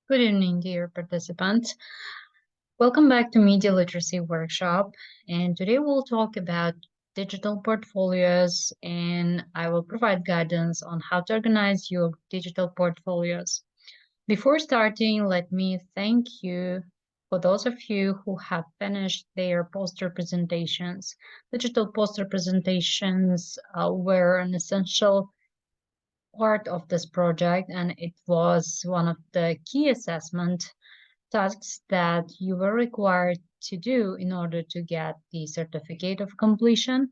Good evening, dear participants. Welcome back to Media Literacy Workshop. And today we'll talk about digital portfolios, and I will provide guidance on how to organize your digital portfolios. Before starting, let me thank you for those of you who have finished their poster presentations. Digital poster presentations were an essential part of this project, and it was one of the key assessment tasks that you were required to do in order to get the certificate of completion.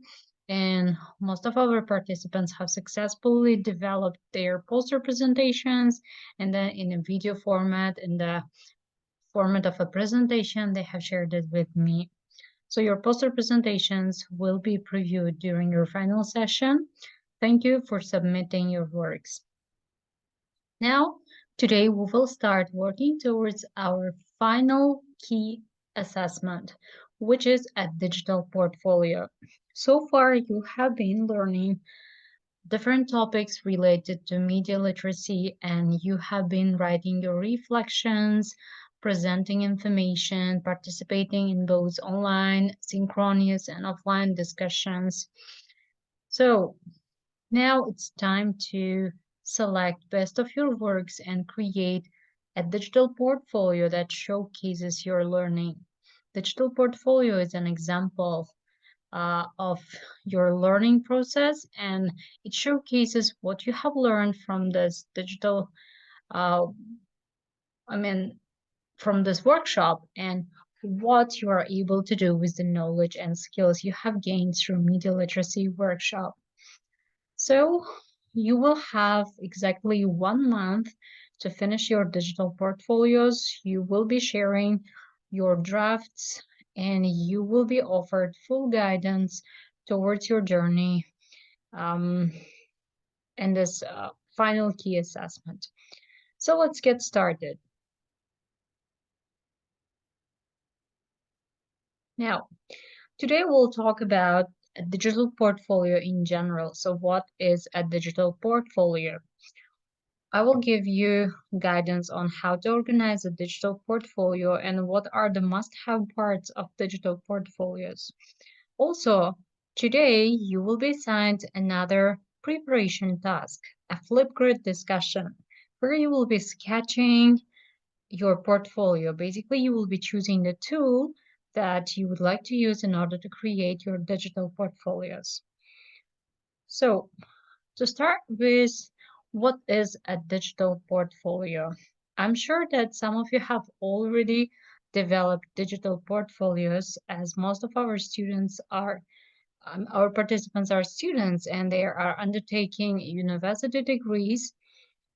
And most of our participants have successfully developed their poster presentations, and then in a video format, in the format of a presentation, they have shared it with me. So your poster presentations will be previewed during your final session. Thank you for submitting your works. Now, today we will start working towards our final key assessment, which is a digital portfolio. So far, you have been learning different topics related to media literacy, and you have been writing your reflections, presenting information, participating in both online, synchronous, and offline discussions. So now it's time to select best of your works and create a digital portfolio that showcases your learning. Digital portfolio is an example of your learning process, and it showcases what you have learned from this digital, uh, I mean, from this workshop, and what you are able to do with the knowledge and skills you have gained through media literacy workshop. So you will have exactly 1 month to finish your digital portfolios. You will be sharing your drafts, and you will be offered full guidance towards your journey um, in this final key assessment. So let's get started. Now, today we'll talk about a digital portfolio in general. So what is a digital portfolio? I will give you guidance on how to organize a digital portfolio and what are the must-have parts of digital portfolios. Also, today you will be assigned another preparation task, a Flipgrid discussion, where you will be sketching your portfolio. Basically, you will be choosing the tool that you would like to use in order to create your digital portfolios. So, to start with, what is a digital portfolio? I'm sure that some of you have already developed digital portfolios, as most of our students are, our participants are students, and they are undertaking university degrees.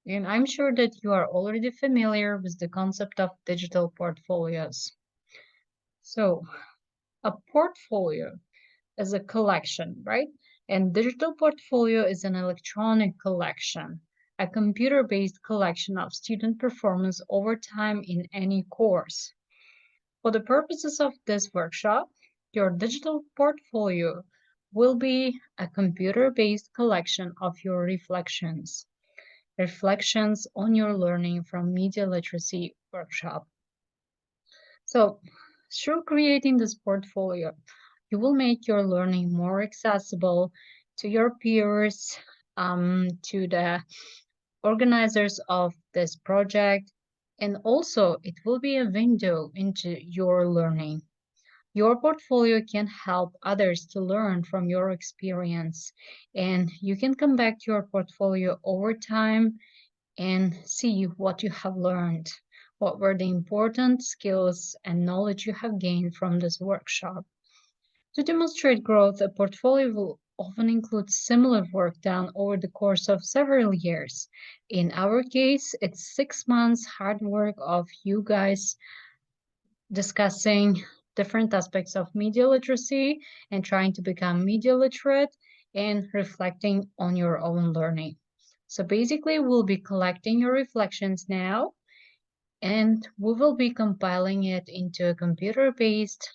And I'm sure that you are already familiar with the concept of digital portfolios. So, a portfolio is a collection, right? And digital portfolio is an electronic collection, a computer-based collection of student performance over time in any course. For the purposes of this workshop, your digital portfolio will be a computer-based collection of your reflections on your learning from media literacy workshop. So, through creating this portfolio, you will make your learning more accessible to your peers, to the organizers of this project, and also it will be a window into your learning. Your portfolio can help others to learn from your experience, and you can come back to your portfolio over time and see what you have learned. What were the important skills and knowledge you have gained from this workshop? To demonstrate growth, a portfolio will often include similar work done over the course of several years. In our case, it's 6 months hard work of you guys discussing different aspects of media literacy and trying to become media literate and reflecting on your own learning. So basically, we'll be collecting your reflections now, and we will be compiling it into a computer-based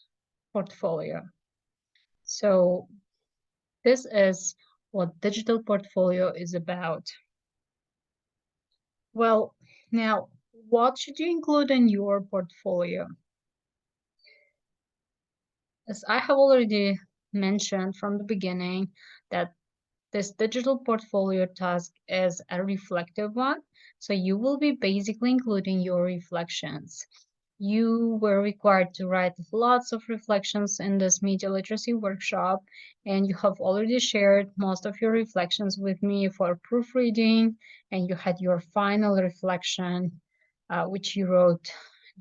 portfolio. So this is what digital portfolio is about. Well, now What should you include in your portfolio? As I have already mentioned from the beginning, that this digital portfolio task is a reflective one. So you will be basically including your reflections. You were required to write lots of reflections in this media literacy workshop, and you have already shared most of your reflections with me for proofreading, and you had your final reflection, which you wrote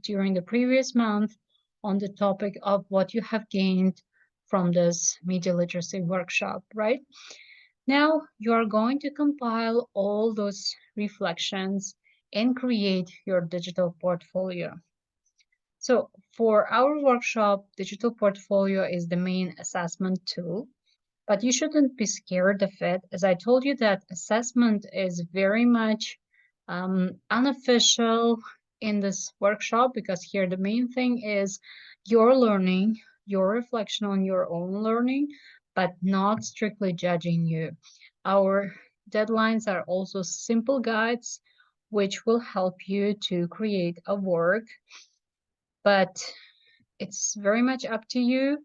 during the previous month on the topic of what you have gained from this media literacy workshop, right? Now you are going to compile all those reflections and create your digital portfolio. So for our workshop, digital portfolio is the main assessment tool, but you shouldn't be scared of it. As I told you, that assessment is very much unofficial in this workshop, because here the main thing is your learning, your reflection on your own learning, but not strictly judging you. Our deadlines are also simple guides which will help you to create a work, but it's very much up to you.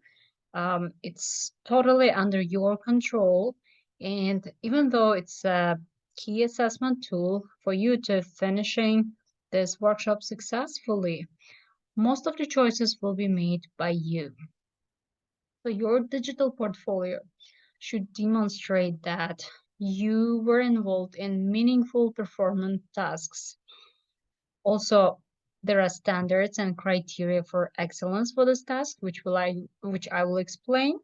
It's totally under your control. And even though it's a key assessment tool for you to finishing this workshop successfully, most of the choices will be made by you. So your digital portfolio should demonstrate that you were involved in meaningful performance tasks. Also, there are standards and criteria for excellence for this task, which I will explain.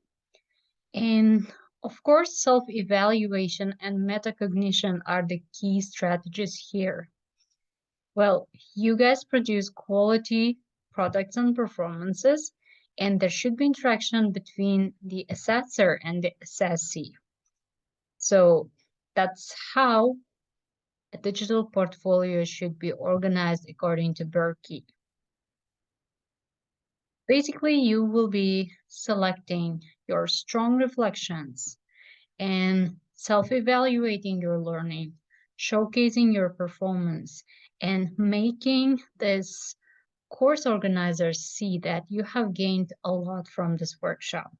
And of course, self-evaluation and metacognition are the key strategies here. Well, you guys produce quality products and performances, and there should be interaction between the assessor and the assessee. So that's how a digital portfolio should be organized according to Berkey. Basically, you will be selecting your strong reflections and self-evaluating your learning, showcasing your performance, and making this course organizers see that you have gained a lot from this workshop,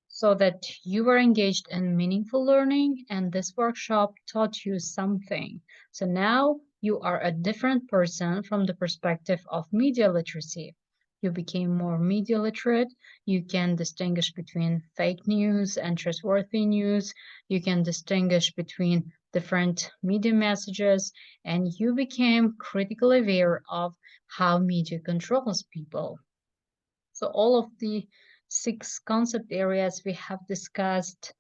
so that you were engaged in meaningful learning and this workshop taught you something. So now you are a different person from the perspective of media literacy. You became more media literate. You can distinguish between fake news and trustworthy news. You can distinguish between different media messages, and you became critically aware of how media controls people. So all of the 6 concept areas we have discussed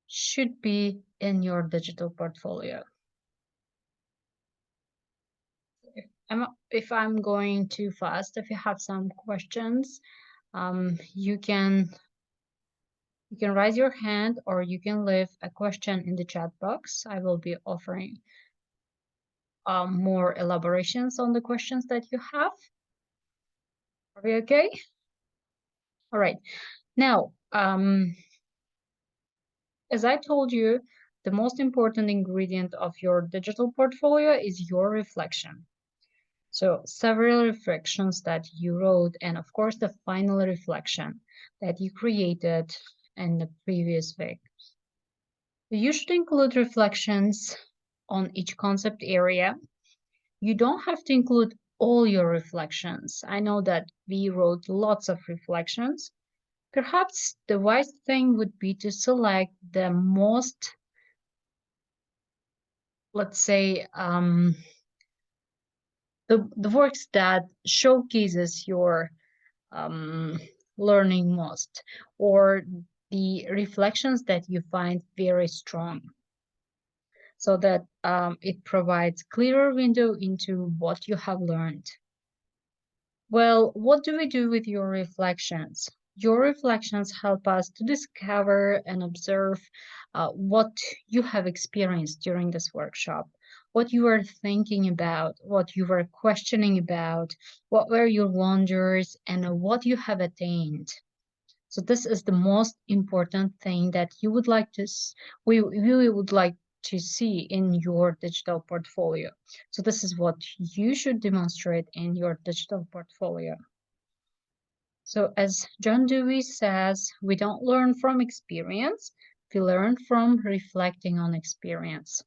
should be in your digital portfolio. If I'm going too fast, if you have some questions, you can raise your hand, or you can leave a question in the chat box. I will be offering more elaborations on the questions that you have. Are we okay? All right. Now, as I told you, the most important ingredient of your digital portfolio is your reflection. So several reflections that you wrote, and of course the final reflection that you created in the previous week. You should include reflections on each concept area. You don't have to include all your reflections. I know that we wrote lots of reflections. Perhaps the wise thing would be to select the most, let's say, the works that showcases your learning most, or the reflections that you find very strong, so that it provides clearer window into what you have learned. Well, what do we do with your reflections? Your reflections help us to discover and observe what you have experienced during this workshop, what you were thinking about, what you were questioning about, what were your wonders, and what you have attained. So this is the most important thing that you would like to, we would like to see in your digital portfolio. So this is what you should demonstrate in your digital portfolio. So as John Dewey says, we don't learn from experience, we learn from reflecting on experience.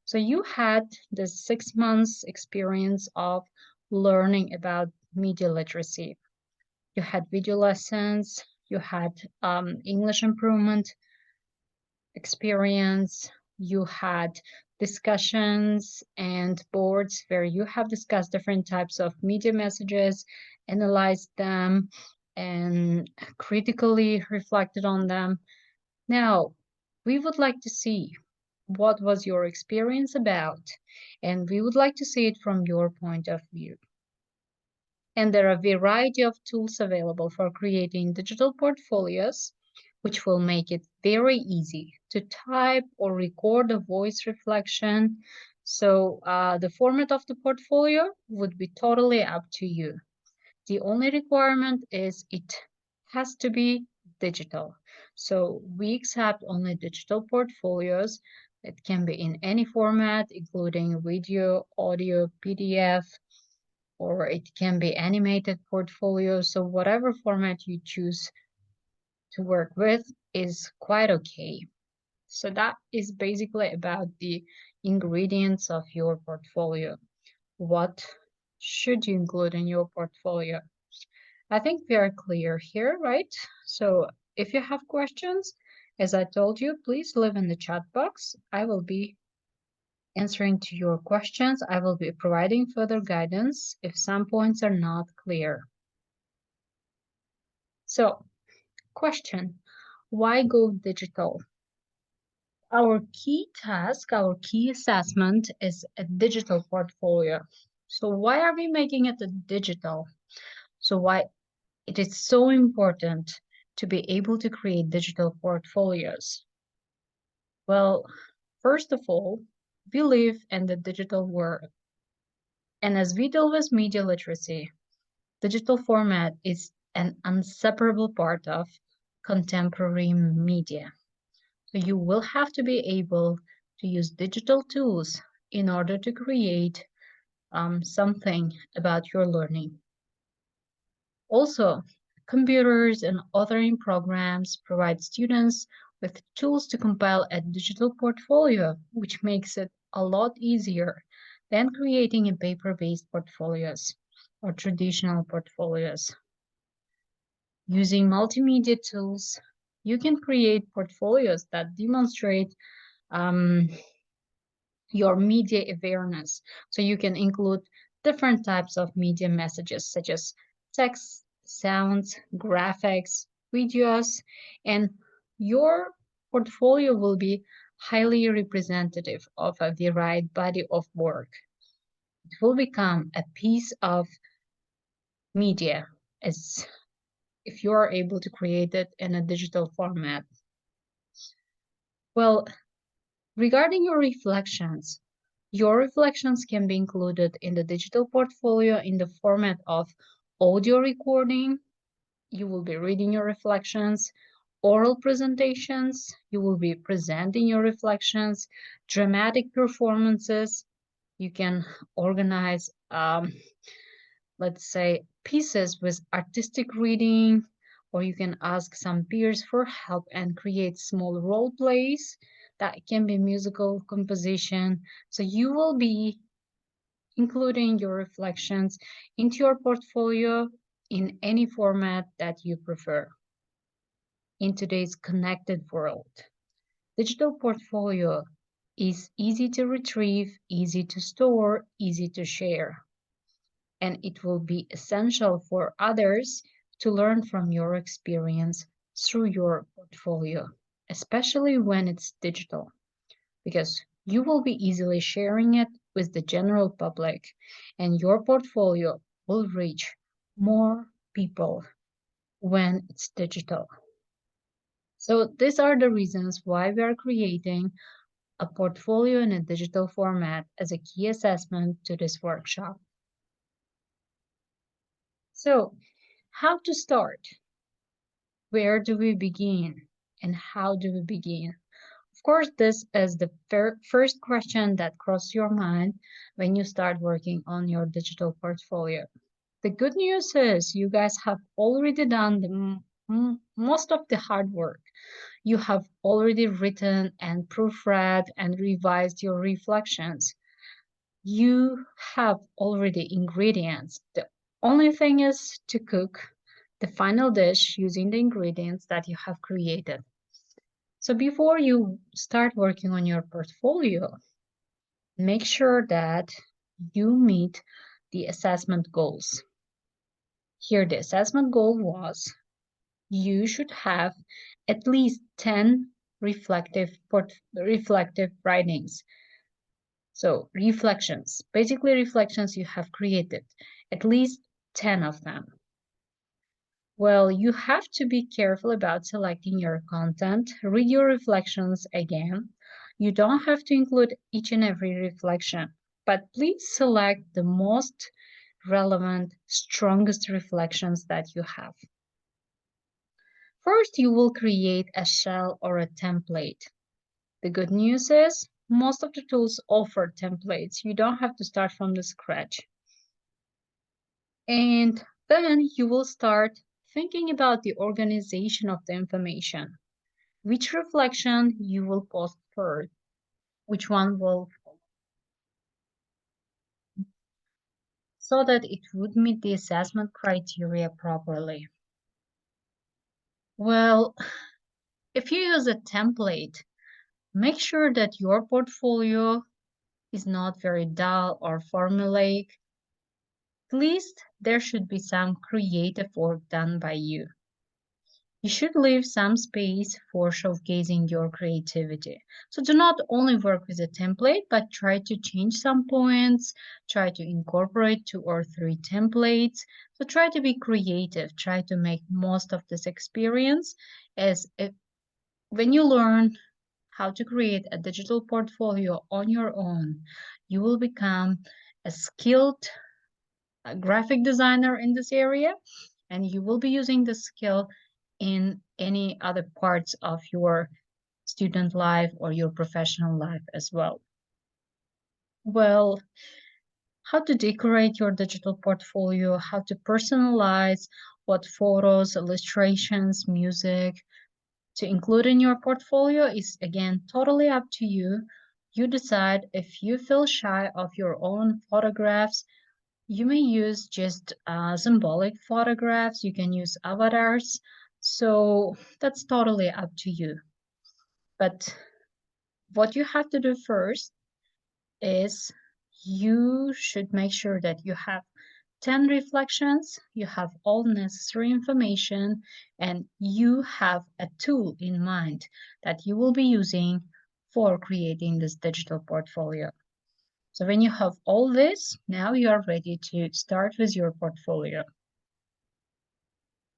So you had the 6 months experience of learning about media literacy. You had video lessons, you had English improvement experience, you had discussions and boards where you have discussed different types of media messages, analyzed them, and critically reflected on them. Now, we would like to see what was your experience about, and we would like to see it from your point of view. And there are a variety of tools available for creating digital portfolios, which will make it very easy to type or record a voice reflection. So the format of the portfolio would be totally up to you. The only requirement is it has to be digital. So we accept only digital portfolios. It can be in any format, including video, audio, PDF, or it can be animated portfolio. So whatever format you choose to work with is quite okay. So that is basically about the ingredients of your portfolio. What should you include in your portfolio? I think we are clear here, right? So if you have questions, as I told you, please leave in the chat box. I will be answering to your questions. I will be providing further guidance if some points are not clear. So, question, why go digital? Our key task, our key assessment is a digital portfolio. So why are we making it a digital? So why it is so important to be able to create digital portfolios? Well, first of all, we live in the digital world. And as we deal with media literacy, digital format is an inseparable part of contemporary media. So you will have to be able to use digital tools in order to create something about your learning. Also, computers and authoring programs provide students with tools to compile a digital portfolio, which makes it a lot easier than creating a paper-based portfolios or traditional portfolios. Using multimedia tools, you can create portfolios that demonstrate your media awareness. So you can include different types of media messages, such as text, sounds, graphics, videos, and your portfolio will be highly representative of a varied body of work. It will become a piece of media as if you are able to create it in a digital format. Well, regarding your reflections can be included in the digital portfolio in the format of audio recording. You will be reading your reflections, oral presentations, you will be presenting your reflections, dramatic performances. You can organize, let's say, pieces with artistic reading, or you can ask some peers for help and create small role plays that can be musical composition. So you will be including your reflections into your portfolio in any format that you prefer. In today's connected world, digital portfolio is easy to retrieve, easy to store, easy to share. And it will be essential for others to learn from your experience through your portfolio, especially when it's digital, because you will be easily sharing it with the general public and your portfolio will reach more people when it's digital. So these are the reasons why we are creating a portfolio in a digital format as a key assessment to this workshop. So how to start? Where do we begin? And how do we begin? Of course, this is the first question that crosses your mind when you start working on your digital portfolio. The good news is you guys have already done most of the hard work. You have already written and proofread and revised your reflections. You have already ingredients. The only thing is to cook the final dish using the ingredients that you have created. So before you start working on your portfolio, make sure that you meet the assessment goals. Here, the assessment goal was you should have at least 10 reflective writings. So reflections, basically reflections you have created, at least 10 of them. Well, you have to be careful about selecting your content. Read your reflections again. You don't have to include each and every reflection, but please select the most relevant, strongest reflections that you have. First, you will create a shell or a template. The good news is most of the tools offer templates. You don't have to start from the scratch. And then you will start thinking about the organization of the information. Which reflection you will post first, which one will follow, so that it would meet the assessment criteria properly. Well, if you use a template, make sure that your portfolio is not very dull or formulaic. At least there should be some creative work done by you. You should leave some space for showcasing your creativity. So do not only work with a template, but try to change some points, try to incorporate 2 or 3 templates. So try to be creative, try to make most of this experience as when you learn how to create a digital portfolio on your own, you will become a skilled graphic designer in this area, and you will be using this skill in any other parts of your student life or your professional life as well. Well, how to decorate your digital portfolio, how to personalize what photos, illustrations, music to include in your portfolio is again totally up to you. You decide. If you feel shy of your own photographs, you may use just symbolic photographs. You can use avatars. So that's totally up to you. But what you have to do first is you should make sure that you have 10 reflections, you have all necessary information, and you have a tool in mind that you will be using for creating this digital portfolio. So when you have all this, now you are ready to start with your portfolio.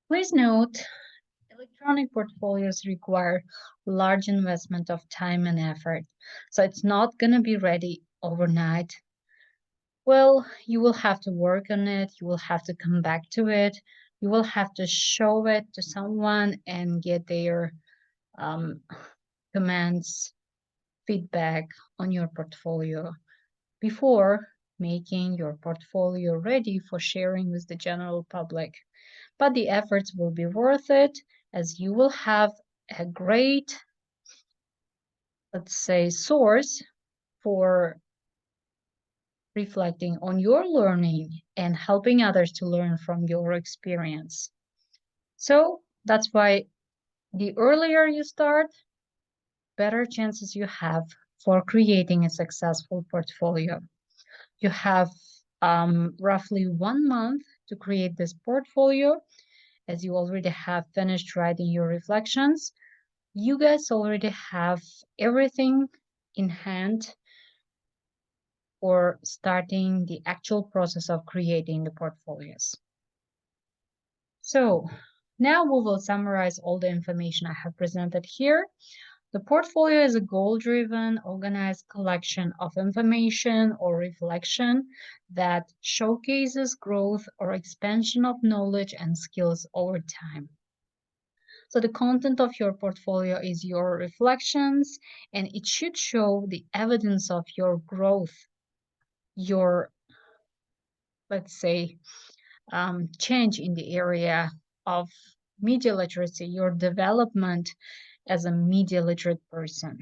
Please note, electronic portfolios require large investment of time and effort, so it's not going to be ready overnight. Well, you will have to work on it, you will have to come back to it, you will have to show it to someone and get their comments, feedback on your portfolio before making your portfolio ready for sharing with the general public. But the efforts will be worth it, as you will have a great, let's say, source for reflecting on your learning and helping others to learn from your experience. So that's why the earlier you start, better chances you have for creating a successful portfolio. You have roughly 1 month to create this portfolio, as you already have finished writing your reflections. You guys already have everything in hand for starting the actual process of creating the portfolios. So now we will summarize all the information I have presented here. The portfolio is a goal-driven, organized collection of information or reflection that showcases growth or expansion of knowledge and skills over time. So the content of your portfolio is your reflections, and it should show the evidence of your growth, your, let's say, change in the area of media literacy, your development as a media literate person.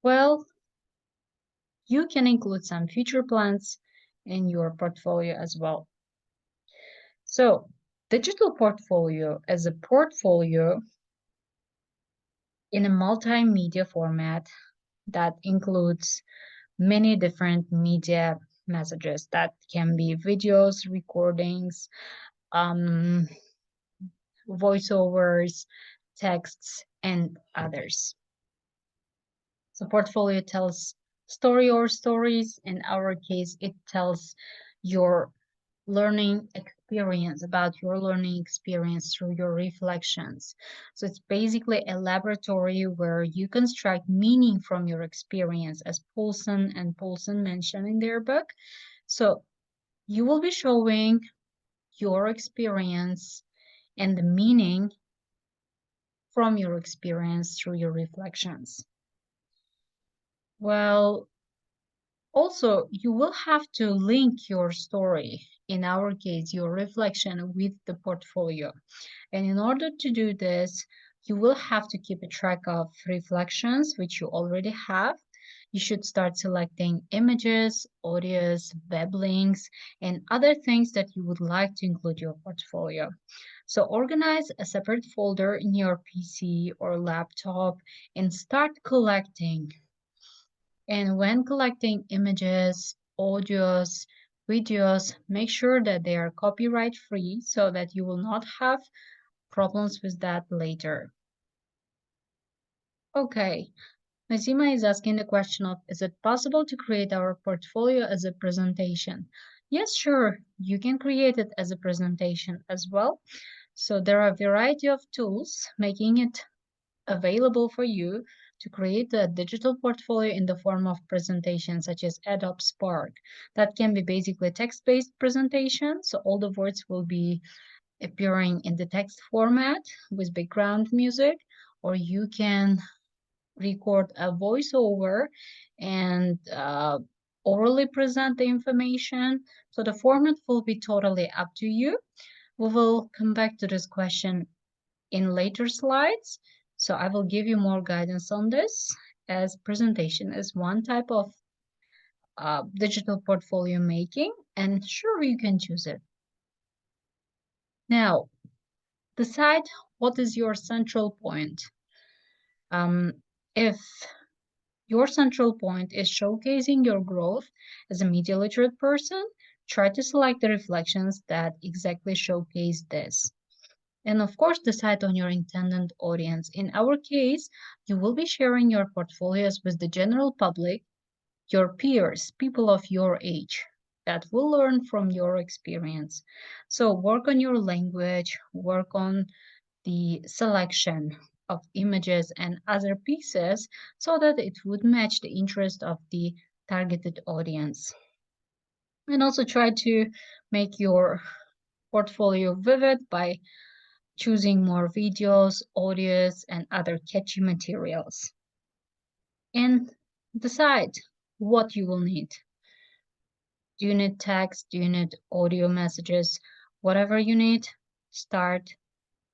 Well, you can include some future plans in your portfolio as well. So, digital portfolio as a portfolio in a multimedia format that includes many different media messages that can be videos, recordings, um, voiceovers, texts, and others. So portfolio tells story or stories. In our case, it tells your learning experience, about your learning experience through your reflections. So it's basically a laboratory where you construct meaning from your experience, as Paulson and Paulson mentioned in their book. So you will be showing your experience and the meaning from your experience through your reflections. Well, also, you will have to link your story, in our case, your reflection, with the portfolio. And in order to do this, you will have to keep a track of reflections, which you already have. You should start selecting images, audios, web links, and other things that you would like to include your portfolio. So organize a separate folder in your PC or laptop and start collecting. And when collecting images, audios, videos, make sure that they are copyright free so that you will not have problems with that later. Okay, Nazima is asking the question of, is it possible to create our portfolio as a presentation? Yes, sure, you can create it as a presentation as well. So there are a variety of tools making it available for you to create a digital portfolio in the form of presentation, such as Adobe Spark. That can be basically a text-based presentation, so all the words will be appearing in the text format with background music, or you can record a voiceover and orally present the information. So the format will be totally up to you. We will come back to this question in later slides. So I will give you more guidance on this, as presentation is one type of digital portfolio making, and sure, you can choose it. Now, decide what is your central point. If your central point is showcasing your growth as a media literate person, try to select the reflections that exactly showcase this. And of course, decide on your intended audience. In our case, you will be sharing your portfolios with the general public, your peers, people of your age that will learn from your experience. So work on your language, work on the selection of images and other pieces so that it would match the interest of the targeted audience. And also try to make your portfolio vivid by choosing more videos, audios, and other catchy materials. And decide what you will need. Do you need text? Do you need audio messages? Whatever you need, start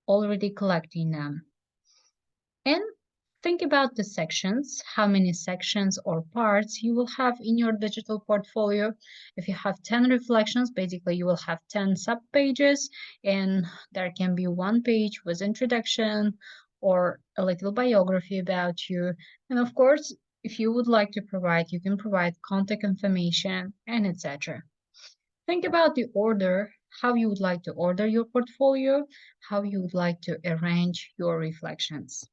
already collecting them. And think about the sections, how many sections or parts you will have in your digital portfolio. If you have 10 reflections, basically you will have 10 subpages, and there can be one page with introduction or a little biography about you. And of course, if you would like to provide, you can provide contact information and etc. Think about the order, how you would like to order your portfolio, how you would like to arrange your reflections.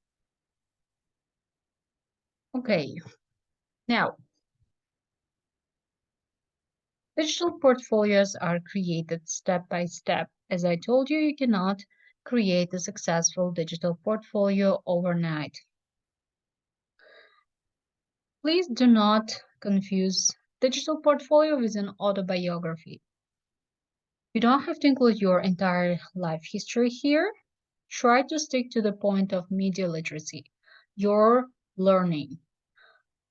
Okay, now, digital portfolios are created step by step. As I told you, you cannot create a successful digital portfolio overnight. Please do not confuse digital portfolio with an autobiography. You don't have to include your entire life history here. Try to stick to the point of media literacy, your learning,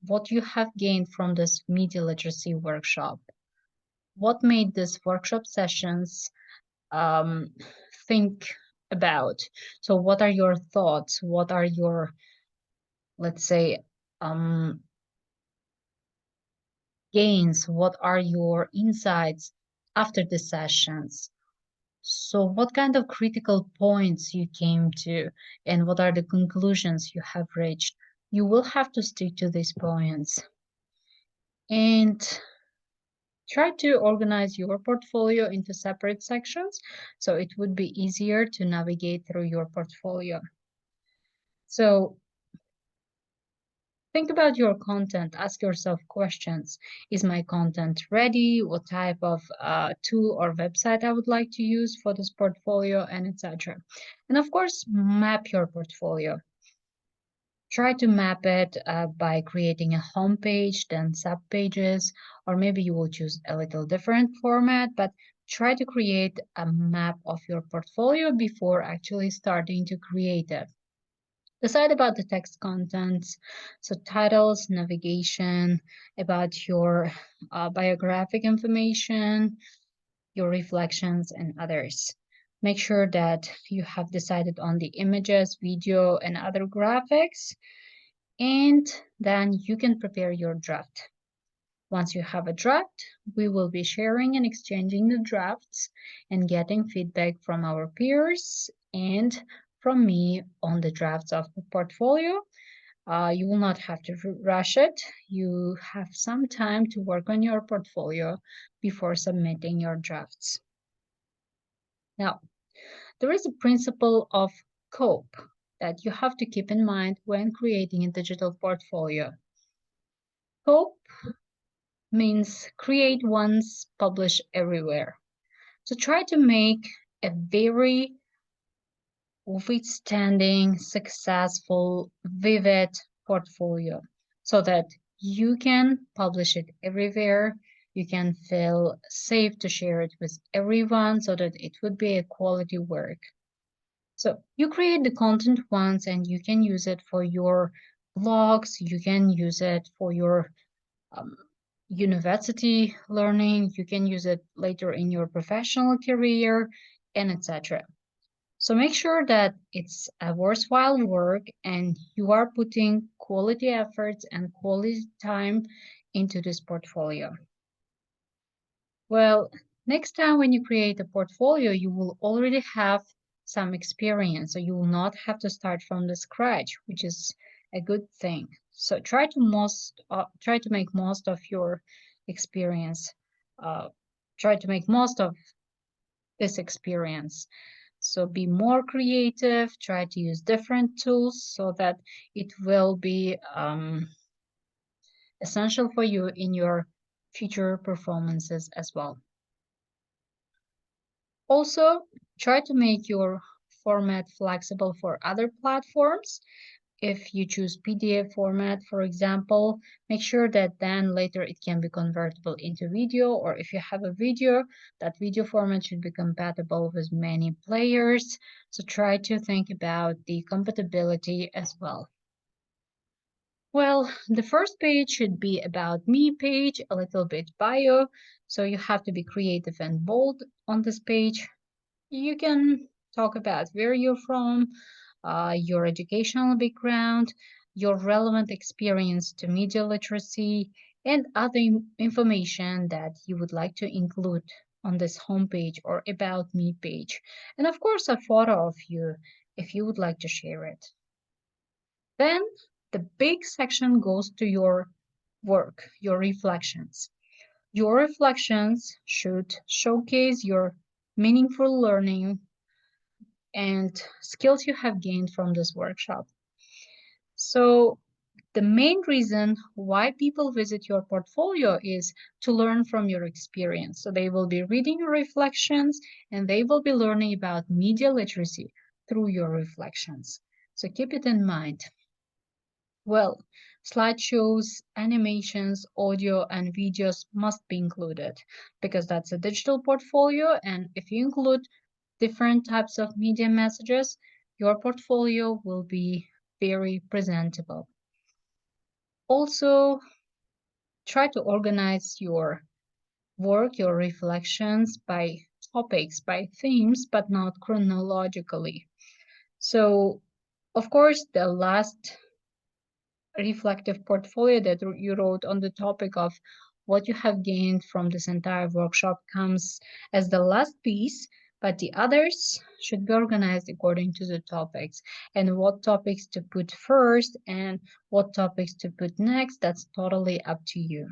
what you have gained from this media literacy workshop. What made this workshop sessions think about? So what are your thoughts? What are your, let's say, gains? What are your insights after the sessions? So what kind of critical points you came to, and what are the conclusions you have reached? You will have to stick to these points. And try to organize your portfolio into separate sections so it would be easier to navigate through your portfolio. So think about your content. Ask yourself questions. Is my content ready? What type of tool or website I would like to use for this portfolio, and etc. And of course, map your portfolio. Try to map it by creating a home page, then subpages, or maybe you will choose a little different format, but try to create a map of your portfolio before actually starting to create it. Decide about the text contents, so titles, navigation, about your biographic information, your reflections, and others. Make sure that you have decided on the images, video, and other graphics, and then you can prepare your draft. Once you have a draft, we will be sharing and exchanging the drafts and getting feedback from our peers and from me on the drafts of the portfolio. You will not have to rush it. You have some time to work on your portfolio before submitting your drafts. Now, there is a principle of COPE that you have to keep in mind when creating a digital portfolio. COPE means create once, publish everywhere. So try to make a very withstanding, successful, vivid portfolio so that you can publish it everywhere. You can feel safe to share it with everyone so that it would be a quality work. So you create the content once and you can use it for your blogs, you can use it for your university learning, you can use it later in your professional career, and etc. So make sure that it's a worthwhile work and you are putting quality efforts and quality time into this portfolio. Well, next time when you create a portfolio, you will already have some experience, so you will not have to start from the scratch, which is a good thing. So try to make most of your experience. Try to make most of this experience. So be more creative, try to use different tools so that it will be essential for you in your future performances as well. Also, try to make your format flexible for other platforms. If you choose PDF format, for example, make sure that then later it can be convertible into video, or if you have a video, that video format should be compatible with many players. So try to think about the compatibility as well. Well, the first page should be about me page, a little bit bio. So you have to be creative and bold on this page. You can talk about where you're from, your educational background, your relevant experience to media literacy, and other information that you would like to include on this homepage or about me page. And of course, a photo of you if you would like to share it. Then the big section goes to your work, your reflections. Your reflections should showcase your meaningful learning and skills you have gained from this workshop. So the main reason why people visit your portfolio is to learn from your experience. So they will be reading your reflections and they will be learning about media literacy through your reflections. So keep it in mind. Well, slideshows, animations, audio, and videos must be included because that's a digital portfolio. And if you include different types of media messages, your portfolio will be very presentable. Also, try to organize your work, your reflections by topics, by themes, but not chronologically. So, of course, the last reflective portfolio that you wrote on the topic of what you have gained from this entire workshop comes as the last piece, but the others should be organized according to the topics, and what topics to put first and what topics to put next, that's totally up to you.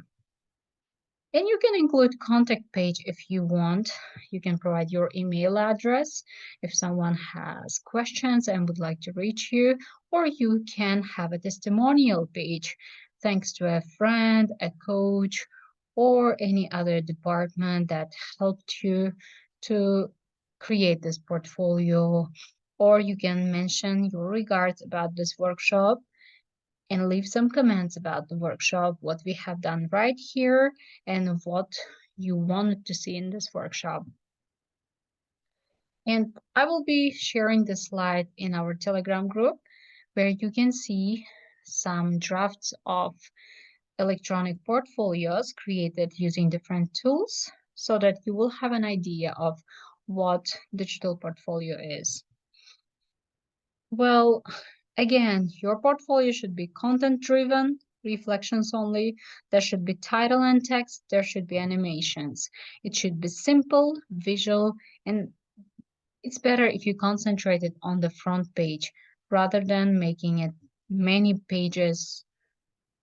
And you can include contact page if you want. You can provide your email address if someone has questions and would like to reach you, or you can have a testimonial page thanks to a friend, a coach, or any other department that helped you to create this portfolio. Or you can mention your regards about this workshop and leave some comments about the workshop, what we have done right here, and what you wanted to see in this workshop. And I will be sharing this slide in our Telegram group where you can see some drafts of electronic portfolios created using different tools so that you will have an idea of what digital portfolio is. Well, again, your portfolio should be content-driven, reflections only. There should be title and text. There should be animations. It should be simple, visual, and it's better if you concentrate it on the front page rather than making it many pages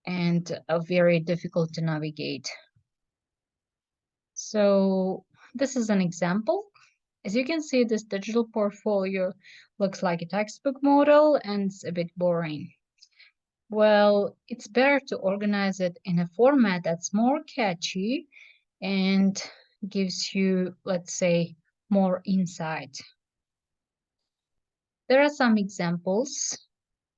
and very difficult to navigate. So this is an example. As you can see, this digital portfolio looks like a textbook model and it's a bit boring. Well, it's better to organize it in a format that's more catchy and gives you, let's say, more insight. There are some examples.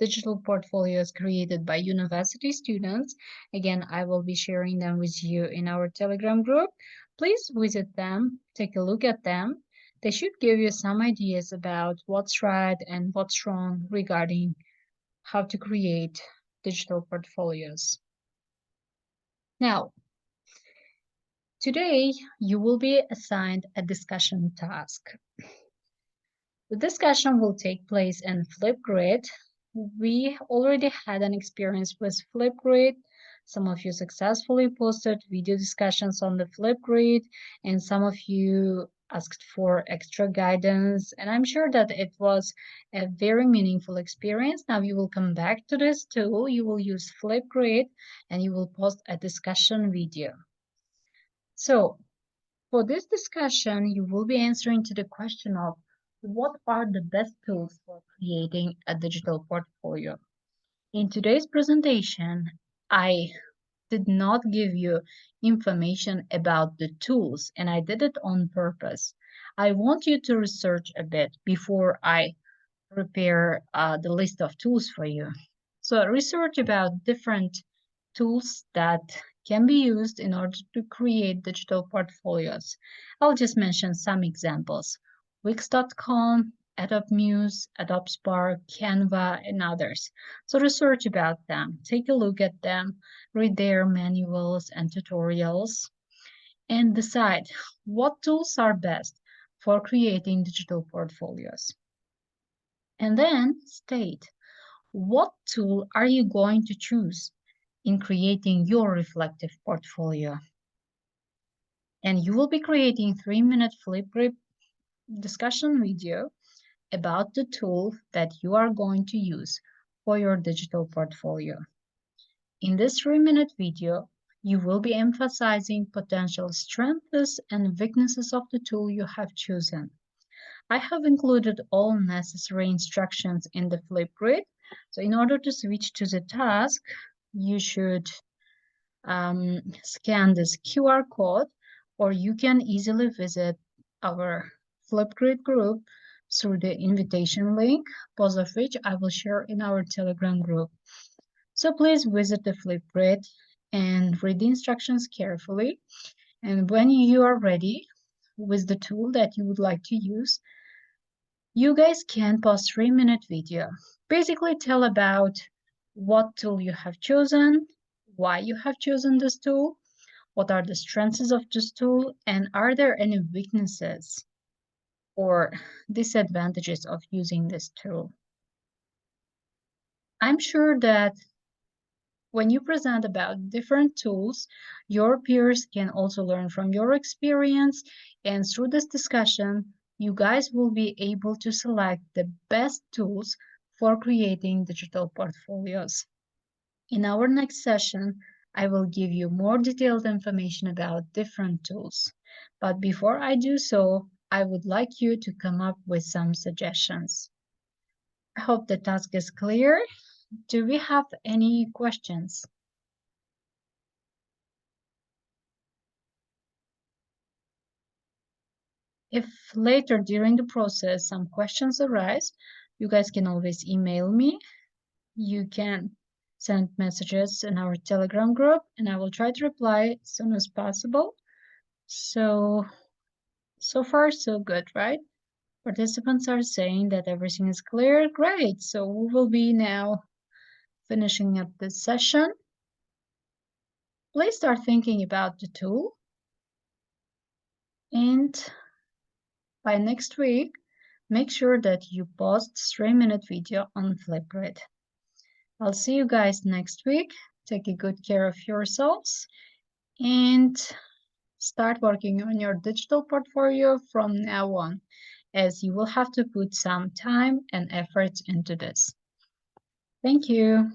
Digital portfolios created by university students. Again, I will be sharing them with you in our Telegram group. Please visit them, take a look at them. They should give you some ideas about what's right and what's wrong regarding how to create digital portfolios. Now, today you will be assigned a discussion task. The discussion will take place in Flipgrid. We already had an experience with Flipgrid. Some of you successfully posted video discussions on the Flipgrid, and some of you asked for extra guidance. And I'm sure that it was a very meaningful experience. Now you will come back to this tool, you will use Flipgrid, and you will post a discussion video. So for this discussion, you will be answering to the question of what are the best tools for creating a digital portfolio. In today's presentation, I did not give you information about the tools, and I did it on purpose. I want you to research a bit before I prepare the list of tools for you. So research about different tools that can be used in order to create digital portfolios. I'll just mention some examples. Wix.com, Adobe Muse, Adobe Spark, Canva, and others. So research about them, take a look at them, read their manuals and tutorials, and decide what tools are best for creating digital portfolios. And then state what tool are you going to choose in creating your reflective portfolio. And you will be creating a 3-minute Flipgrid discussion video about the tool that you are going to use for your digital portfolio. In this 3-minute video, you will be emphasizing potential strengths and weaknesses of the tool you have chosen. I have included all necessary instructions in the Flipgrid. So in order to switch to the task, you should scan this QR code, or you can easily visit our Flipgrid group through the invitation link, both of which I will share in our Telegram group. So please visit the Flipgrid and read the instructions carefully. And when you are ready with the tool that you would like to use, You guys can post 3-minute video. Basically tell about what tool you have chosen, why you have chosen this tool, what are the strengths of this tool, and are there any weaknesses or disadvantages of using this tool. I'm sure that when you present about different tools, your peers can also learn from your experience, and through this discussion, you guys will be able to select the best tools for creating digital portfolios. In our next session, I will give you more detailed information about different tools. But before I do so, I would like you to come up with some suggestions. I hope the task is clear. Do we have any questions? If later during the process some questions arise, you guys can always email me. You can send messages in our Telegram group, and I will try to reply as soon as possible. So far, so good, right? Participants are saying that everything is clear. Great. So we will be now finishing up this session. Please start thinking about the tool. And by next week, make sure that you post 3-minute video on Flipgrid. I'll see you guys next week. Take a good care of yourselves and start working on your digital portfolio from now on, as you will have to put some time and effort into this. Thank you.